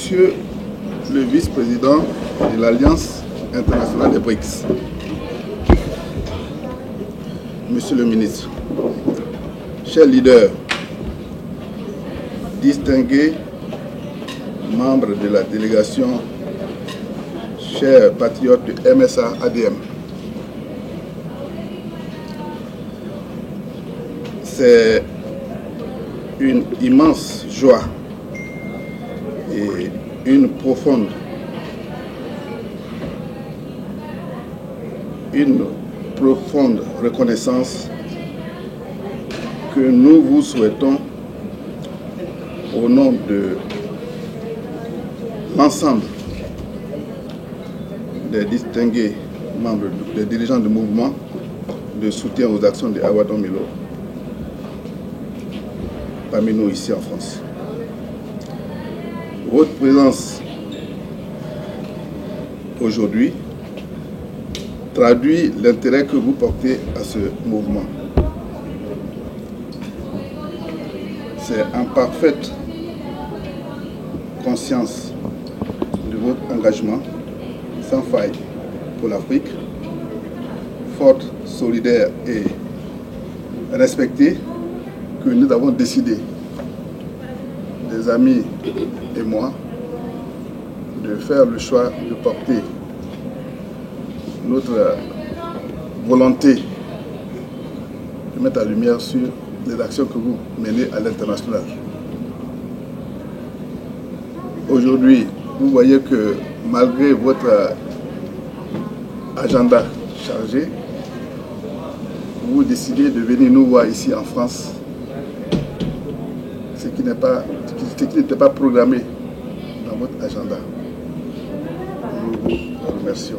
Monsieur le vice-président de l'Alliance internationale des BRICS, Monsieur le ministre, chers leaders, distingués membres de la délégation, chers patriotes de MSA-ADM, c'est une immense joie et une profonde reconnaissance que nous vous souhaitons au nom de l'ensemble des distingués membres, des dirigeants du mouvement de soutien aux actions de Awa Don Milo parmi nous ici en France. Votre présence aujourd'hui traduit l'intérêt que vous portez à ce mouvement. C'est en parfaite conscience de votre engagement sans faille pour l'Afrique, forte, solidaire et respectée, que nous avons décidé, des amis et moi, de faire le choix de porter notre volonté de mettre la lumière sur les actions que vous menez à l'international. Aujourd'hui, vous voyez que malgré votre agenda chargé, vous décidez de venir nous voir ici en France, ce qui n'était pas programmé dans votre agenda. Nous vous remercions.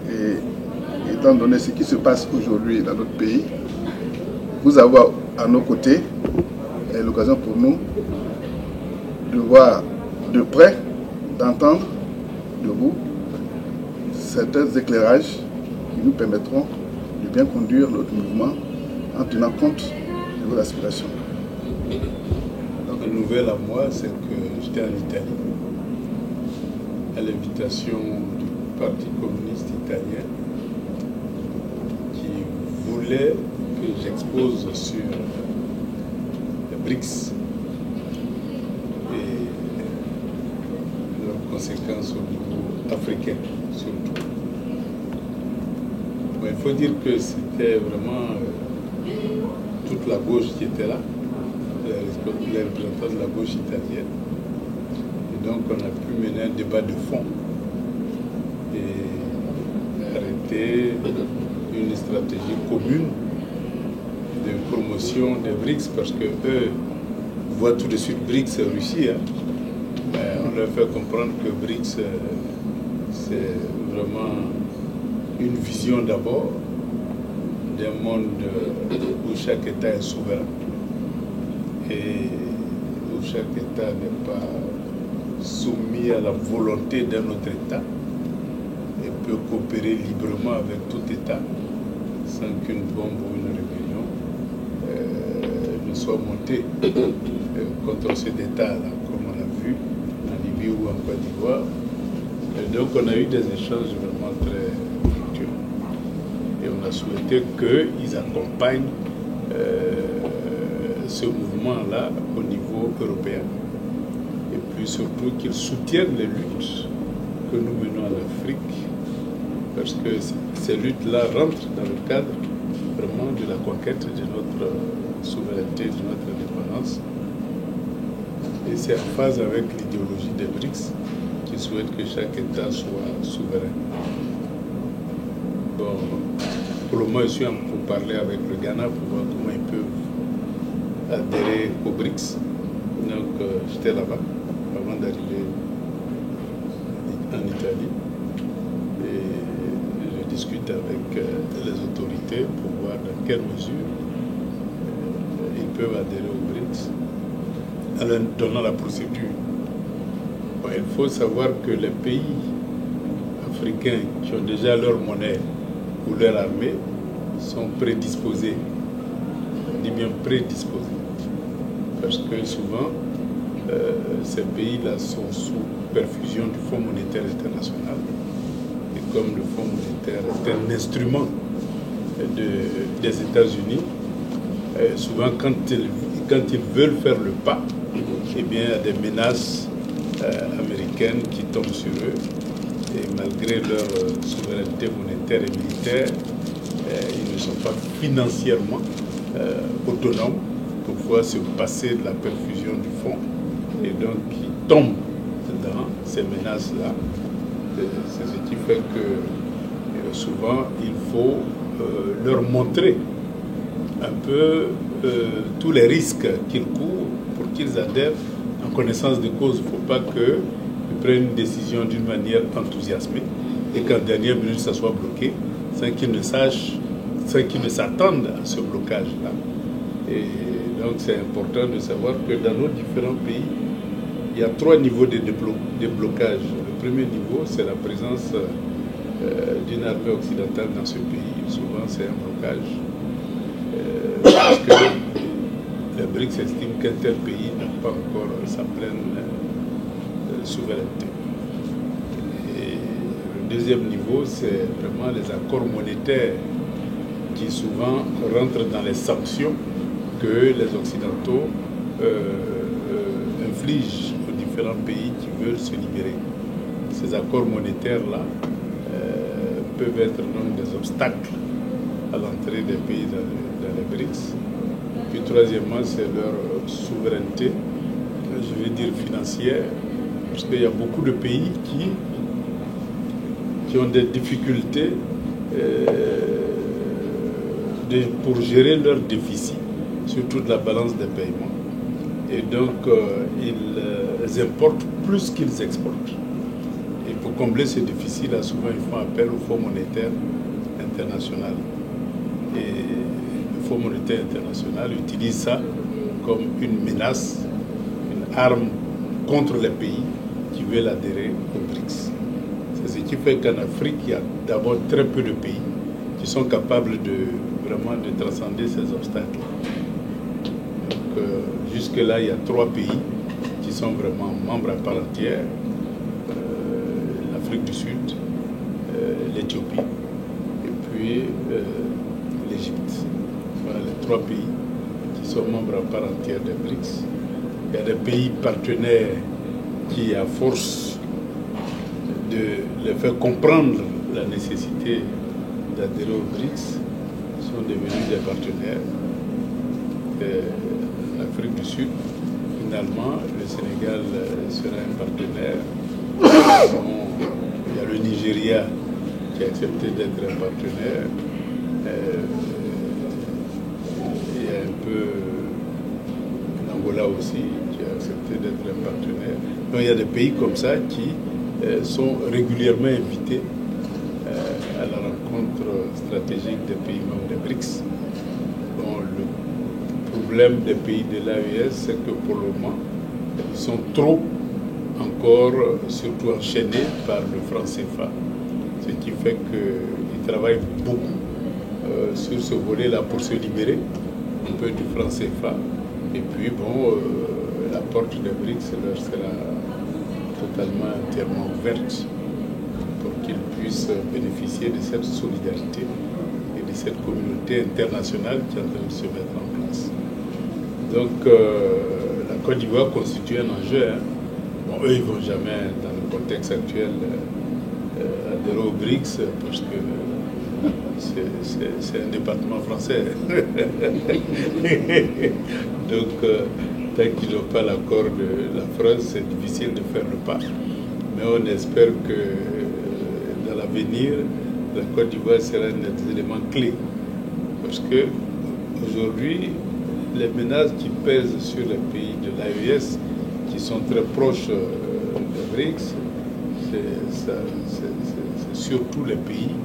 Et étant donné ce qui se passe aujourd'hui dans notre pays, vous avoir à nos côtés est l'occasion pour nous de voir de près, d'entendre de vous certains éclairages qui nous permettront de bien conduire notre mouvement en tenant compte de vos aspirations. Donc, la nouvelle à moi, c'est que j'étais en Italie à l'invitation du Parti communiste italien qui voulait que j'expose sur les BRICS et leurs conséquences au niveau africain surtout. Bon, il faut dire que c'était vraiment toute la gauche qui était là, les représentants de la gauche italienne. Et donc on a pu mener un débat de fond et arrêter une stratégie commune de promotion des BRICS, parce que eux voient tout de suite BRICS Russie. On leur fait comprendre que BRICS c'est vraiment une vision d'abord d'un monde où chaque État est souverain et où chaque État n'est pas soumis à la volonté d'un autre État et peut coopérer librement avec tout État sans qu'une bombe ou une rébellion ne soit montée contre cet État-là, comme on a vu en Libye ou en Côte d'Ivoire. Donc on a eu des échanges vraiment très fructueux. Et on a souhaité qu'ils accompagnent ce mouvement-là au niveau européen. Et puis surtout qu'ils soutiennent les luttes que nous menons en Afrique, parce que ces luttes-là rentrent dans le cadre vraiment de la conquête de notre souveraineté, de notre indépendance. Et c'est en phase avec l'idéologie des BRICS qui souhaite que chaque État soit souverain. Bon, pour le moment, je suis en pourparlers avec le Ghana pour voir comment ils peuvent adhérer aux BRICS. Donc, j'étais là-bas avant d'arriver en Italie. Et je discute avec les autorités pour voir dans quelle mesure ils peuvent adhérer aux BRICS en leur donnant la procédure. Bon, il faut savoir que les pays africains qui ont déjà leur monnaie ou leur armée sont prédisposés. Je dis bien prédisposés. Parce que souvent, ces pays-là sont sous perfusion du Fonds monétaire international. Et comme le Fonds monétaire est un instrument des États-Unis, souvent quand ils veulent faire le pas, eh bien, il y a des menaces américaines qui tombent sur eux. Et malgré leur souveraineté monétaire et militaire, ils ne sont pas financièrement autonomes pour pouvoir se passer de la perfusion du fonds. Et donc, ils tombent dans ces menaces-là. C'est ce qui fait que souvent, il faut leur montrer un peu tous les risques qu'ils courent pour qu'ils adhèrent en connaissance de cause. Il ne faut pas qu'ils prennent une décision d'une manière enthousiasmée et qu'en dernière minute, ça soit bloqué sans qu'ils ne sachent, sans qu'ils ne s'attendent à ce blocage-là. Et donc, c'est important de savoir que dans nos différents pays, il y a 3 niveaux de blocage. Le premier niveau, c'est la présence d'une armée occidentale dans ce pays. Souvent, c'est un blocage. Parce que les BRICS estiment qu'un tel pays n'a pas encore sa pleine souveraineté. Et le deuxième niveau, c'est vraiment les accords monétaires qui souvent rentrent dans les sanctions que les Occidentaux infligent aux différents pays qui veulent se libérer. Ces accords monétaires-là peuvent être donc des obstacles à l'entrée des pays dans les BRICS. Puis troisièmement, c'est leur souveraineté, je vais dire financière, parce qu'il y a beaucoup de pays qui ont des difficultés pour gérer leurs déficits, surtout de la balance des paiements. Et donc, ils importent plus qu'ils exportent. Et pour combler ce déficit-là, souvent, ils font appel au Fonds monétaire international. Et le Fonds monétaire international utilise ça comme une menace, une arme contre les pays qui veulent adhérer aux BRICS. C'est ce qui fait qu'en Afrique, il y a d'abord très peu de pays qui sont capables vraiment de transcender ces obstacles. Donc, jusque-là, il y a 3 pays qui sont vraiment membres à part entière. L'Afrique du Sud, l'Éthiopie et puis l'Égypte. Voilà les 3 pays qui sont membres à part entière des BRICS. Il y a des pays partenaires qui, à force de les faire comprendre la nécessité d'adhérer aux BRICS, sont devenus des partenaires. L'Afrique du Sud, finalement, le Sénégal sera un partenaire. Il y a le Nigeria qui a accepté d'être un partenaire. Il y a un peu l'Angola aussi qui a accepté d'être un partenaire. Donc il y a des pays comme ça qui sont régulièrement invités à la rencontre stratégique des pays membres des BRICS. Donc, le problème des pays de l'AES, c'est que pour le moment, ils sont trop encore, surtout enchaînés par le franc CFA. Ce qui fait qu'ils travaillent beaucoup sur ce volet-là pour se libérer un peu du franc CFA. Et puis, bon, la porte des BRICS leur sera totalement, entièrement ouverte pour qu'ils puissent bénéficier de cette solidarité et de cette communauté internationale qui est en train de se mettre en place. Donc, la Côte d'Ivoire constitue un enjeu. Hein. Bon, eux, ils ne vont jamais, dans le contexte actuel, adhérer aux BRICS parce que c'est un département français. Donc, tant qu'ils n'ont pas l'accord de la France, c'est difficile de faire le pas. Mais on espère que dans l'avenir, la Côte d'Ivoire sera un des éléments clés. Parce que aujourd'hui, les menaces qui pèsent sur les pays de l'AES, qui sont très proches des BRICS, c'est surtout les pays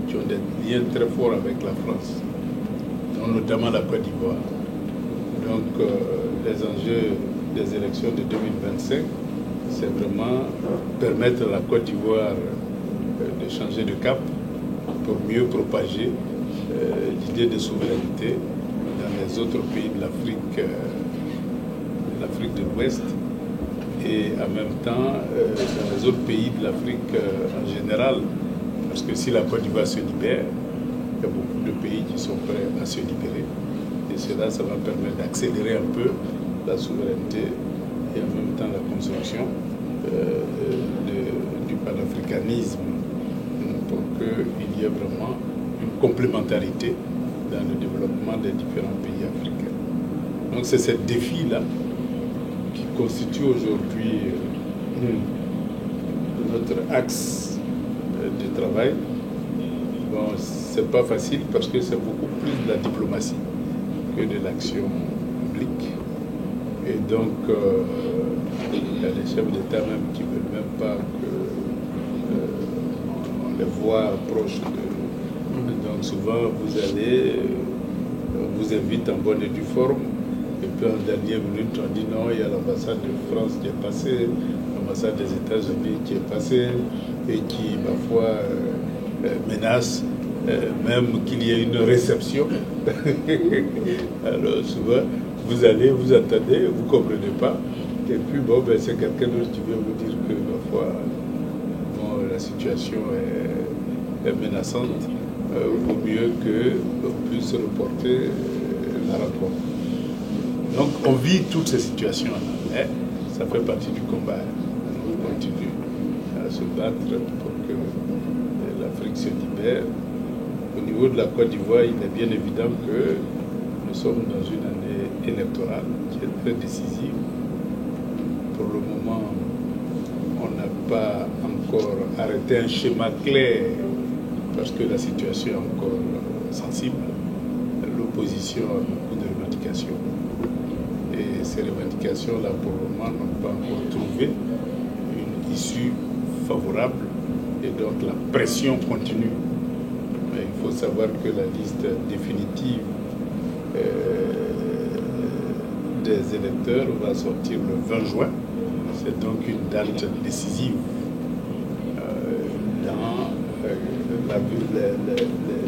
qui ont des liens très forts avec la France, donc notamment la Côte d'Ivoire. Donc les enjeux des élections de 2025, c'est vraiment permettre à la Côte d'Ivoire de changer de cap pour mieux propager l'idée de souveraineté dans les autres pays de l'Afrique de l'Ouest et en même temps dans les autres pays de l'Afrique en général. Parce que si la Côte d'Ivoire se libère, il y a beaucoup de pays qui sont prêts à se libérer. Et cela, ça va permettre d'accélérer un peu la souveraineté et en même temps la construction du panafricanisme pour qu'il y ait vraiment une complémentarité dans le développement des différents pays africains. Donc c'est ce défi-là qui constitue aujourd'hui notre axe de travail. Bon, c'est pas facile parce que c'est beaucoup plus de la diplomatie que de l'action publique. Et donc, il y a des chefs d'État même qui ne veulent même pas qu'on les voit proches d'eux. Donc souvent, vous allez, on vous invite en bonne et due forme, et puis en dernière minute, on dit non, il y a l'ambassade de France qui est passée, l'ambassade des États-Unis qui est passée, et qui, parfois, menace même qu'il y ait une réception. Alors souvent, vous allez, vous attendez, vous ne comprenez pas, et puis bon, ben, c'est quelqu'un d'autre qui vient vous dire que parfois bon, la situation est menaçante, vaut mieux qu'on puisse reporter la rencontre. Donc on vit toutes ces situations-là, ça fait partie du combat. On continue à se battre pour que l'Afrique se libère. Au niveau de la Côte d'Ivoire, il est bien évident que nous sommes dans une année électorale qui est très décisive. Pour le moment, on n'a pas encore arrêté un schéma clair parce que la situation est encore sensible. L'opposition a beaucoup de revendications. Et ces revendications-là, pour le moment, n'ont pas encore trouvé une issue favorable. Et donc la pression continue. Mais il faut savoir que la liste définitive des électeurs va sortir le 20 juin. C'est donc une date décisive dans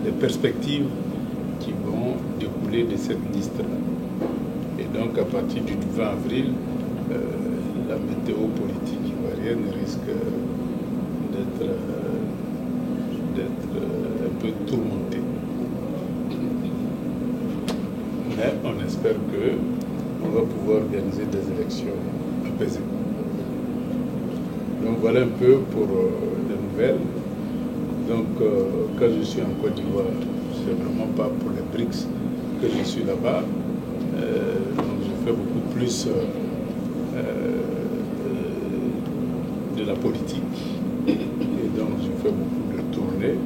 les perspectives qui vont découler de cette liste-là. Et donc à partir du 20 avril, la météo politique ivoirienne risque d'être un peu tourmentée. Mais on espère qu'on va pouvoir organiser des élections apaisées. Donc voilà un peu pour les nouvelles. Donc quand je suis en Côte d'Ivoire, c'est vraiment pas pour les BRICS que je suis là-bas. Donc je fais beaucoup plus de la politique. Et donc je fais beaucoup de tournées.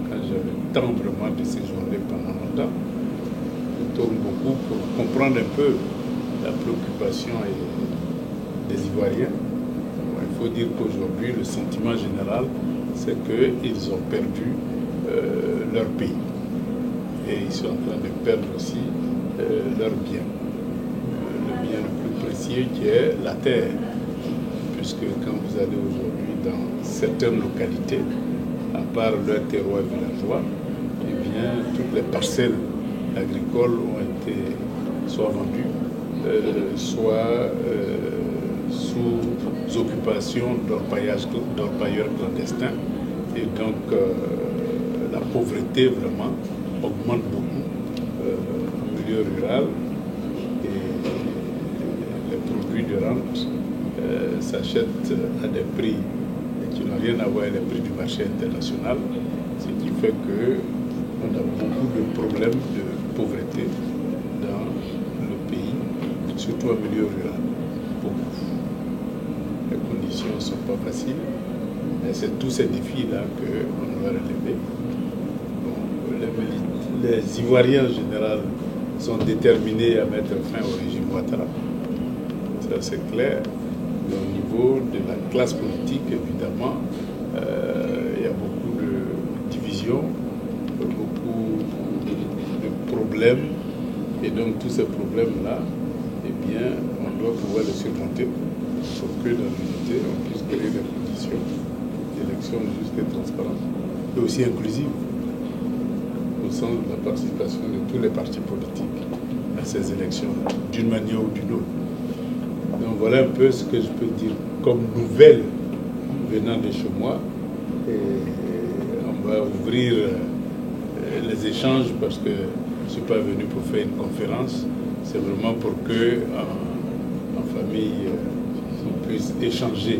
Quand j'ai le temps vraiment de séjourner pendant longtemps, je tourne beaucoup pour comprendre un peu la préoccupation des Ivoiriens. Bon, il faut dire qu'aujourd'hui, le sentiment général, c'est qu'ils ont perdu leur pays. Et ils sont en train de perdre aussi leur bien. Le bien le plus précieux qui est la terre. Puisque quand vous allez aujourd'hui dans certaines localités, à part leur terroir villageois, eh bien, toutes les parcelles agricoles ont été soit vendues, soit sous occupation d'orpailleurs clandestins. Et donc, la pauvreté vraiment augmente beaucoup en milieu rural. Et les produits de rente s'achètent à des prix qui n'ont rien à voir avec les prix du marché international, ce qui fait qu'on a beaucoup de problèmes de pauvreté dans le pays, surtout en milieu rural. Beaucoup. Les conditions ne sont pas faciles, mais c'est tous ces défis-là qu'on doit relever. Bon, les Ivoiriens en général sont déterminés à mettre fin au régime Ouattara. Ça c'est clair. Mais au niveau de la classe politique, évidemment, il y a beaucoup de divisions, beaucoup de problèmes. Et donc tous ces problèmes-là, eh bien, on doit pouvoir les surmonter pour que dans l'unité, on puisse créer des conditions d'élections justes et transparentes, et aussi inclusives, au sens de la participation de tous les partis politiques à ces élections-là, d'une manière ou d'une autre. Donc voilà un peu ce que je peux dire comme nouvelle venant de chez moi. Et on va ouvrir les échanges parce que je ne suis pas venu pour faire une conférence. C'est vraiment pour que, en famille, on puisse échanger.